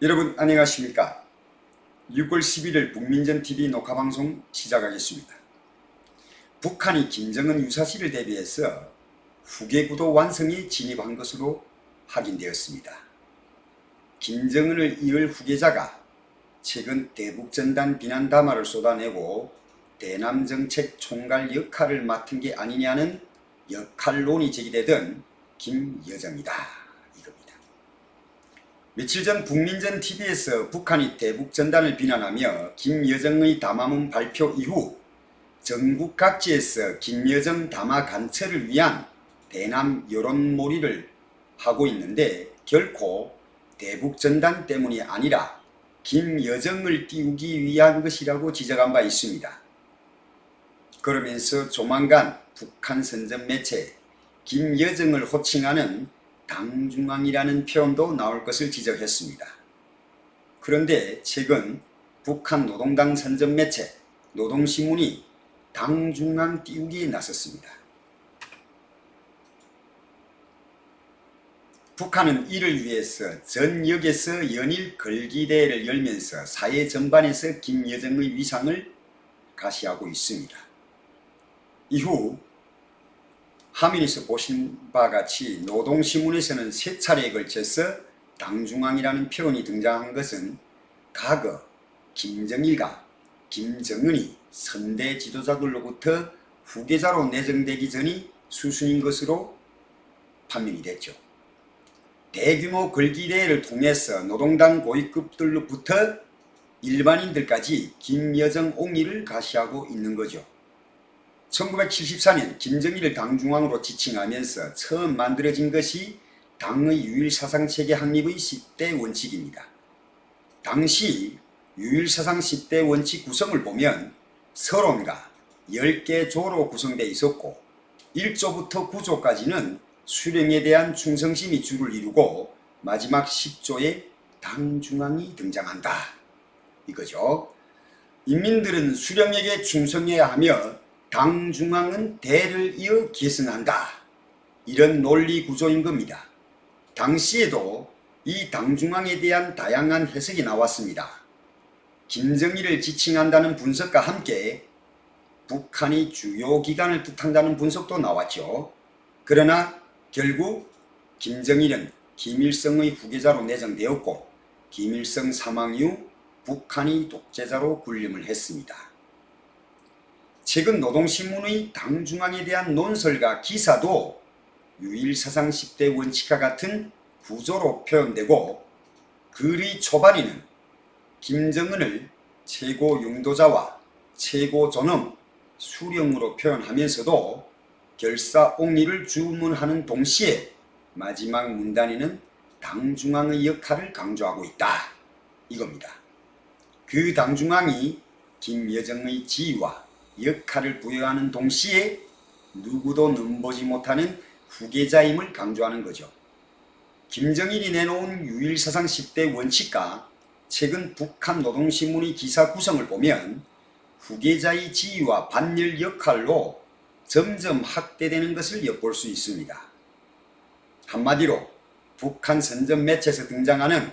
여러분 안녕하십니까. 6월 11일 북민전TV 녹화방송 시작하겠습니다. 북한이 김정은 유사시를 대비해서 후계구도 완성에 진입한 것으로 확인되었습니다. 김정은을 이을 후계자가 최근 대북전단 비난 담화를 쏟아내고 대남정책 총괄 역할을 맡은 게 아니냐는 역할론이 제기되던 김여정이다 이겁니다. 며칠 전 북민전TV에서 북한이 대북전단을 비난하며 김여정의 담화문 발표 이후 전국 각지에서 김여정 담화 관철을 위한 대남 여론몰이를 하고 있는데 결코 대북전단 때문이 아니라 김여정을 띄우기 위한 것이라고 지적한 바 있습니다. 그러면서 조만간 북한 선전 매체 김여정을 호칭하는 당중앙이라는 표현도 나올 것을 지적했습니다. 그런데 최근 북한 노동당 선전 매체 노동신문이 당중앙 띄우기에 나섰습니다. 북한은 이를 위해서 전역에서 연일 걸기대회를 열면서 사회 전반에서 김여정의 위상을 가시하고 있습니다. 이후 화면에서 보신 바와 같이 노동신문에서는 세 차례에 걸쳐서 당중앙이라는 표현이 등장한 것은 과거 김정일과 김정은이 선대 지도자들로부터 후계자로 내정되기 전이 수순인 것으로 판명이 됐죠. 대규모 걸기대회를 통해서 노동당 고위급들로부터 일반인들까지 김여정 옹의를 가시하고 있는 거죠. 1974년 김정일을 당중앙으로 지칭하면서 처음 만들어진 것이 당의 유일사상체계 확립의 10대 원칙입니다. 당시 유일사상 10대 원칙 구성을 보면 서론과 10개 조로 구성되어 있었고 1조부터 9조까지는 수령에 대한 충성심이 주를 이루고 마지막 10조에 당중앙이 등장한다 이거죠. 인민들은 수령에게 충성해야 하며 당중앙은 대를 이어 계승한다. 이런 논리 구조인 겁니다. 당시에도 이 당중앙에 대한 다양한 해석이 나왔습니다. 김정일을 지칭한다는 분석과 함께 북한이 주요 기관을 뜻한다는 분석도 나왔죠. 그러나 결국 김정일은 김일성의 후계자로 내정되었고 김일성 사망 이후 북한이 독재자로 군림을 했습니다. 최근 노동신문의 당중앙에 대한 논설과 기사도 유일사상 10대 원칙과 같은 구조로 표현되고 글의 초반에는 김정은을 최고 용도자와 최고 존엄, 수령으로 표현하면서도 결사옹리를 주문하는 동시에 마지막 문단에는 당중앙의 역할을 강조하고 있다 이겁니다. 그 당중앙이 김여정의 지위와 역할을 부여하는 동시에 누구도 넘보지 못하는 후계자임을 강조하는 거죠. 김정일이 내놓은 유일사상 10대 원칙과 최근 북한 노동신문의 기사 구성을 보면 후계자의 지위와 반열 역할로 점점 확대되는 것을 엿볼 수 있습니다. 한마디로 북한 선전 매체에서 등장하는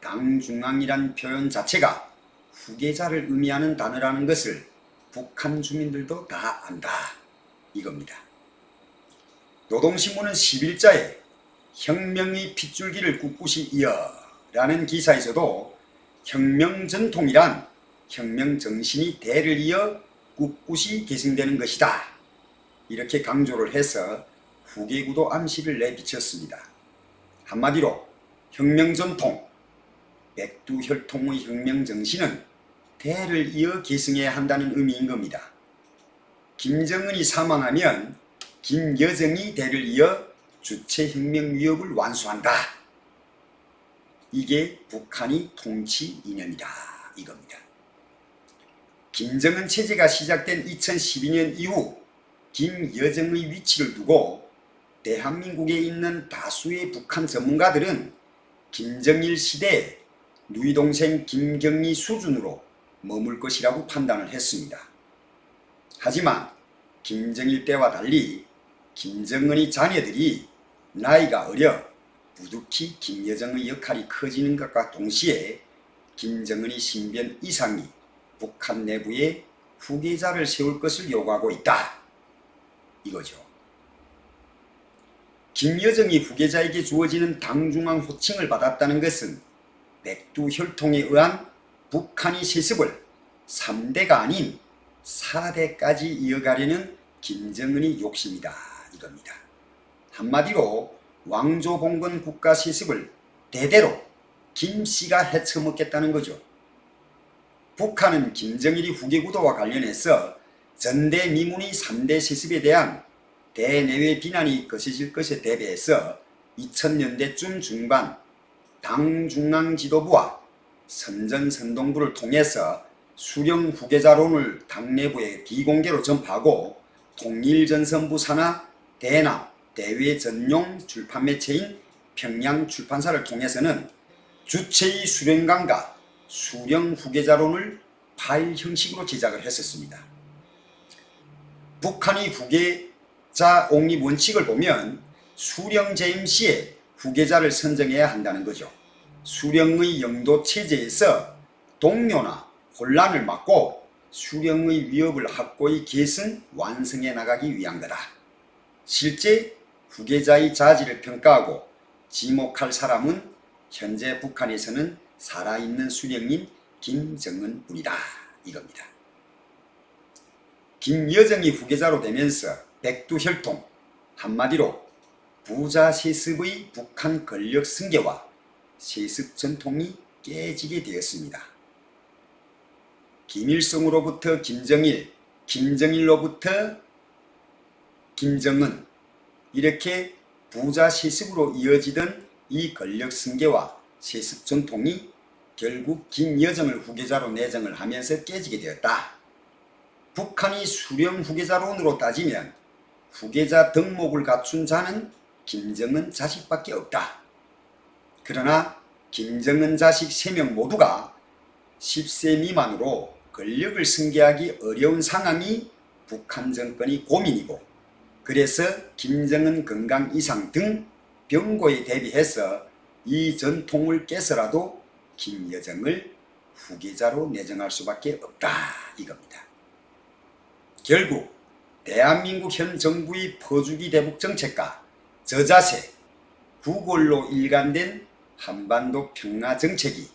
당중앙이란 표현 자체가 후계자를 의미하는 단어라는 것을 북한 주민들도 다 안다 이겁니다. 노동신문은 10일자에 혁명의 핏줄기를 꿋꿋이 이어 라는 기사에서도 혁명전통이란 혁명정신이 대를 이어 꿋꿋이 계승되는 것이다 이렇게 강조를 해서 후계구도 암시를 내비쳤습니다. 한마디로 혁명전통, 백두혈통의 혁명정신은 대를 이어 계승해야 한다는 의미인 겁니다. 김정은이 사망하면 김여정이 대를 이어 주체혁명 위협을 완수한다. 이게 북한의 통치 이념이다 이겁니다. 김정은 체제가 시작된 2012년 이후 김여정의 위치를 두고 대한민국에 있는 다수의 북한 전문가들은 김정일 시대에 누이동생 김경희 수준으로 머물 것이라고 판단을 했습니다. 하지만 김정일 때와 달리 김정은의 자녀들이 나이가 어려 부득이 김여정의 역할이 커지는 것과 동시에 김정은의 신변 이상이 북한 내부에 후계자를 세울 것을 요구하고 있다. 이거죠. 김여정이 후계자에게 주어지는 당중앙 호칭을 받았다는 것은 백두혈통에 의한 북한의 세습을 3대가 아닌 4대까지 이어가려는 김정은의 욕심이다. 이겁니다. 한마디로 왕조봉건 국가 세습을 대대로 김씨가 헤쳐먹겠다는 거죠. 북한은 김정일이 후계구도와 관련해서 전대미문의 3대 세습에 대한 대내외 비난이 거세질 것에 대비해서 2000년대쯤 중반 당 중앙지도부와 선전선동부를 통해서 수령 후계자론을 당내부에 비공개로 전파하고 통일전선부 산하 대남 대외 전용 출판 매체인 평양 출판사를 통해서는 주체의 수령관과 수령 후계자론을 파일 형식으로 제작을 했었습니다. 북한의 후계자 옹립 원칙을 보면 수령 재임 시에 후계자를 선정해야 한다는 거죠. 수령의 영도 체제에서 동요나 혼란을 막고 수령의 위협을 확고히 계승 완성해 나가기 위한 거다. 실제 후계자의 자질을 평가하고 지목할 사람은 현재 북한에서는 살아있는 수령인 김정은 뿐이다. 이겁니다. 김여정이 후계자로 되면서 백두혈통, 한마디로 부자 세습의 북한 권력 승계와 세습 전통이 깨지게 되었습니다. 김일성으로부터 김정일, 김정일로부터 김정은, 이렇게 부자 세습으로 이어지던 이 권력 승계와 세습 전통이 결국 김여정을 후계자로 내정을 하면서 깨지게 되었다. 북한이 수령 후계자론으로 따지면 후계자 덕목을 갖춘 자는 김정은 자식밖에 없다. 그러나 김정은 자식 3명 모두가 10세 미만으로 권력을 승계하기 어려운 상황이 북한 정권이 고민이고, 그래서 김정은 건강 이상 등 병고에 대비해서 이 전통을 깨서라도 김여정을 후계자로 내정할 수밖에 없다. 이겁니다. 결국 대한민국 현 정부의 퍼주기 대북 정책과 저자세, 구골로 일관된 한반도 평화 정책이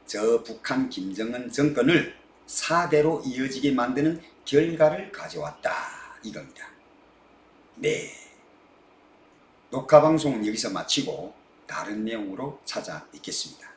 저 북한 김정은 정권을 4대로 이어지게 만드는 결과를 가져왔다. 이겁니다. 네. 녹화방송은 여기서 마치고 다른 내용으로 찾아뵙겠습니다.